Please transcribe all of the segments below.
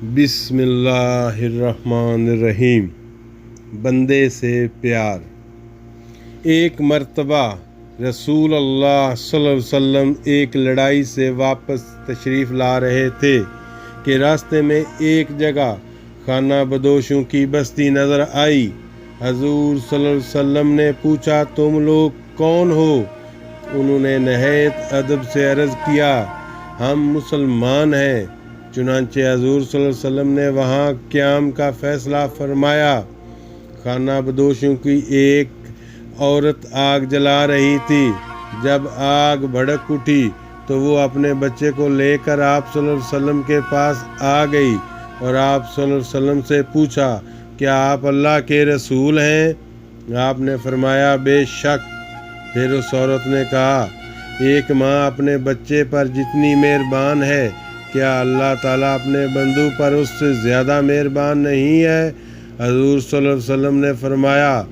بسم اللہ الرحمن الرحیم۔ بندے سے پیار۔ ایک مرتبہ رسول اللہ صلی اللہ علیہ وسلم ایک لڑائی سے واپس تشریف لا رہے تھے کہ راستے میں ایک جگہ خانہ بدوشوں کی بستی نظر آئی۔ حضور صلی اللہ علیہ وسلم نے پوچھا، تم لوگ کون ہو؟ انہوں نے نہایت ادب سے عرض کیا، ہم مسلمان ہیں۔ چنانچہ حضور صلی اللہ علیہ وسلم نے وہاں قیام کا فیصلہ فرمایا۔ خانہ بدوشوں کی ایک عورت آگ جلا رہی تھی۔ جب آگ بھڑک اٹھی تو وہ اپنے بچے کو لے کر آپ صلی اللہ علیہ وسلم کے پاس آ گئی اور آپ صلی اللہ علیہ وسلم سے پوچھا، کیا آپ اللہ کے رسول ہیں؟ آپ نے فرمایا، بے شک۔ پھر اس عورت نے کہا، ایک ماں اپنے بچے پر جتنی مہربان ہے، کیا اللہ تعالیٰ اپنے بندوں پر اس سے زیادہ مہربان نہیں ہے؟ حضور صلی اللہ علیہ وسلم نے فرمایا،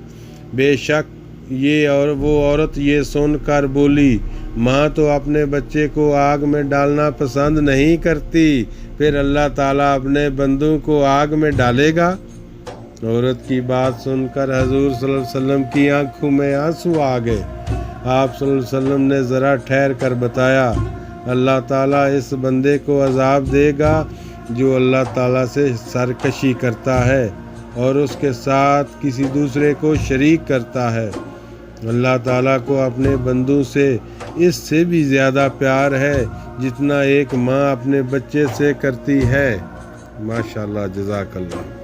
بے شک۔ یہ اور وہ عورت یہ سن کر بولی، ماں تو اپنے بچے کو آگ میں ڈالنا پسند نہیں کرتی، پھر اللہ تعالیٰ اپنے بندوں کو آگ میں ڈالے گا؟ عورت کی بات سن کر حضور صلی اللہ علیہ وسلم کی آنکھوں میں آنسو آ گئے۔ آپ صلی اللہ علیہ وسلم نے ذرا ٹھہر کر بتایا، اللہ تعالیٰ اس بندے کو عذاب دے گا جو اللہ تعالیٰ سے سرکشی کرتا ہے اور اس کے ساتھ کسی دوسرے کو شریک کرتا ہے۔ اللہ تعالیٰ کو اپنے بندوں سے اس سے بھی زیادہ پیار ہے جتنا ایک ماں اپنے بچے سے کرتی ہے۔ ماشاءاللہ، جزاک اللہ۔